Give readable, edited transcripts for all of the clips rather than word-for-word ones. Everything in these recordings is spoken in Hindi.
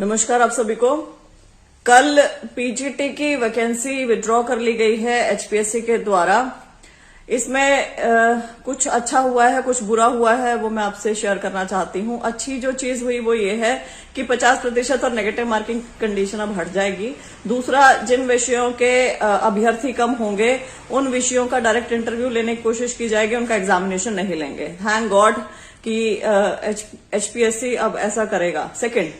नमस्कार आप सभी को। कल पीजीटी की वैकेंसी विड्रॉ कर ली गई है एचपीएससी के द्वारा। इसमें कुछ अच्छा हुआ है, कुछ बुरा हुआ है, वो मैं आपसे शेयर करना चाहती हूँ। अच्छी जो चीज हुई वो ये है कि 50% और नेगेटिव मार्किंग कंडीशन अब हट जाएगी। दूसरा, जिन विषयों के अभ्यर्थी कम होंगे उन विषयों का डायरेक्ट इंटरव्यू लेने की कोशिश की जाएगी, उनका एग्जामिनेशन नहीं लेंगे। थैंक गॉड कि एचपीएससी अब ऐसा करेगा। सेकेंड,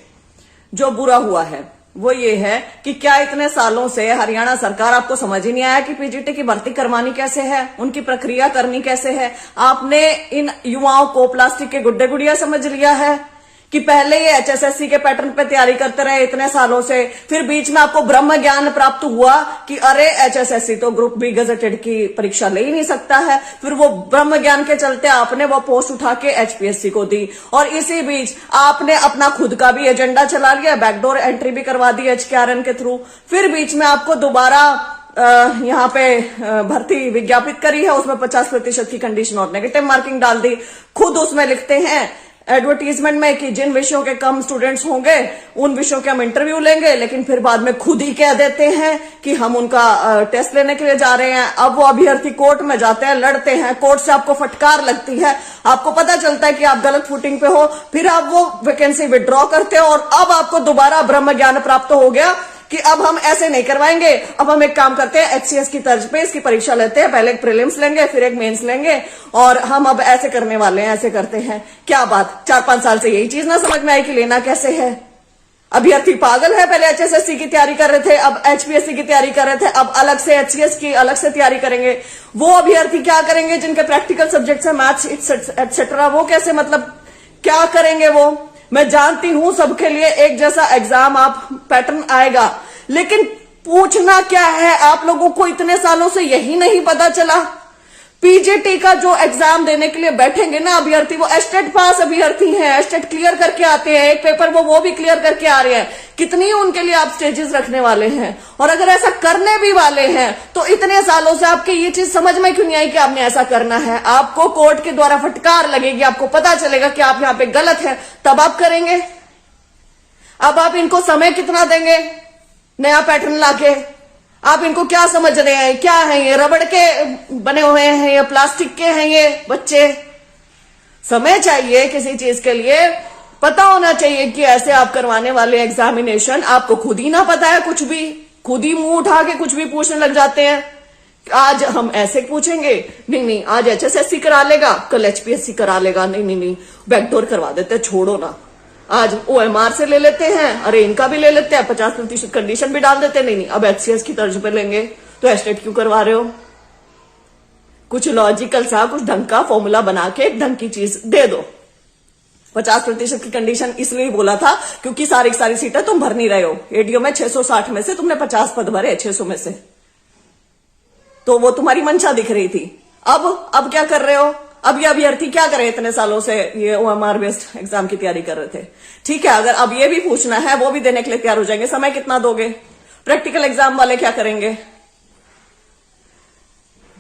जो बुरा हुआ है वो ये है कि क्या इतने सालों से हरियाणा सरकार आपको समझ ही नहीं आया कि पीजीटी की भर्ती करवानी कैसे है, उनकी प्रक्रिया करनी कैसे है। आपने इन युवाओं को प्लास्टिक के गुड्डे गुड़िया समझ लिया है कि पहले ये एचएसएससी के पैटर्न पे तैयारी करते रहे इतने सालों से, फिर बीच में आपको ब्रह्म ज्ञान प्राप्त हुआ कि अरे एचएसएससी तो ग्रुप बी गजेटेड की परीक्षा ले ही नहीं सकता है। फिर वो ब्रह्म ज्ञान के चलते आपने वो पोस्ट उठा के एचपीएससी को दी, और इसी बीच आपने अपना खुद का भी एजेंडा चला लिया, बैकडोर एंट्री भी करवा दी एचकेआरएन के थ्रू। फिर बीच में आपको दोबारा यहाँ पे भर्ती विज्ञापित करी है, उसमें 50% की कंडीशन और नेगेटिव मार्किंग डाल दी। खुद उसमें लिखते हैं एडवर्टीजमेंट में कि जिन विषयों के कम स्टूडेंट्स होंगे उन विषयों के हम इंटरव्यू लेंगे, लेकिन फिर बाद में खुद ही कह देते हैं कि हम उनका टेस्ट लेने के लिए जा रहे हैं। अब वो अभ्यर्थी कोर्ट में जाते हैं, लड़ते हैं, कोर्ट से आपको फटकार लगती है, आपको पता चलता है कि आप गलत फुटिंग पे हो, फिर आप वो वैकेंसी विड्रॉ करते हो, और अब आपको दोबारा ब्रह्म ज्ञान प्राप्त हो गया कि अब हम ऐसे नहीं करवाएंगे। अब हम एक काम करते हैं, एचसीएस की तर्ज पे इसकी परीक्षा लेते हैं, पहले एक प्रीलिम्स लेंगे फिर एक मेंस लेंगे, और हम अब ऐसे करने वाले हैं, ऐसे करते हैं। क्या बात, 4-5 साल से यही चीज ना समझ में आई कि लेना कैसे है। अभ्यर्थी पागल है, पहले एचएसएससी की तैयारी कर रहे थे, अब एचपीएससी की तैयारी कर रहे थे, अब अलग से एचसीएस की अलग से तैयारी करेंगे। वो अभ्यर्थी क्या करेंगे जिनके प्रैक्टिकल सब्जेक्ट्स है, मैथ्स एटसेट्रा, वो कैसे, मतलब क्या करेंगे वो। मैं जानती हूं सबके लिए एक जैसा एग्जाम आप पैटर्न आएगा, लेकिन पूछना क्या है आप लोगों को, इतने सालों से यही नहीं पता चला। पीजीटी का जो एग्जाम देने के लिए बैठेंगे ना अभ्यर्थी, वो एस्टेट पास अभ्यर्थी हैं, एस्टेट क्लियर करके आते हैं, एक पेपर वो भी क्लियर करके आ रहे हैं। कितनी उनके लिए आप स्टेजेस रखने वाले हैं, और अगर ऐसा करने भी वाले हैं तो इतने सालों से आपके ये चीज समझ में क्यों नहीं आई कि आपने ऐसा करना है। आपको कोर्ट के द्वारा फटकार लगेगी, आपको पता चलेगा कि आप यहां पे गलत है, तब आप करेंगे। अब आप इनको समय कितना देंगे नया पैटर्न लाके? आप इनको क्या समझ रहे हैं, क्या है ये, रबड़ के बने हुए हैं या प्लास्टिक के हैं ये बच्चे? समय चाहिए किसी चीज के लिए, पता होना चाहिए कि ऐसे आप करवाने वाले एग्जामिनेशन आपको खुद ही ना पता है, कुछ भी खुद ही मुंह उठा के कुछ भी पूछने लग जाते हैं। आज हम ऐसे पूछेंगे, नहीं आज एचएसएससी करा लेगा, कल एचपीएससी करा लेगा, नहीं बैकडोर करवा देते, छोड़ो ना। आज ओएमआर से ले लेते हैं, अरे इनका भी ले लेते हैं, 50% कंडीशन भी डाल देते हैं, नहीं अब एचसीएस की तर्ज पे लेंगे, तो एस्टेट क्यों करवा रहे हो? कुछ लॉजिकल सा, कुछ ढंग का फॉर्मूला बना के एक ढंग की चीज दे दो। 50% की कंडीशन इसलिए बोला था क्योंकि सारी सीटें तुम भर नहीं रहे हो। एडीओ में 660 में से तुमने 50 पद भरे 600 में से, तो वो तुम्हारी मंशा दिख रही थी। अब क्या कर रहे हो? अब ये अभ्यर्थी क्या करे, इतने सालों से ये ओएमआर बेस्ड एग्जाम की तैयारी कर रहे थे। ठीक है, अगर अब ये भी पूछना है, वो भी देने के लिए तैयार हो जाएंगे, समय कितना दोगे? प्रैक्टिकल एग्जाम वाले क्या करेंगे?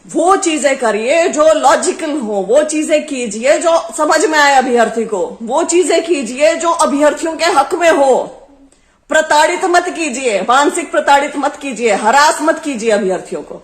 वो चीजें करिए जो लॉजिकल हो, वो चीजें कीजिए जो समझ में आए अभ्यर्थी को, वो चीजें कीजिए जो अभ्यर्थियों के हक में हो। प्रताड़ित मत कीजिए, मानसिक प्रताड़ित मत कीजिए, हरास मत कीजिए अभ्यर्थियों को।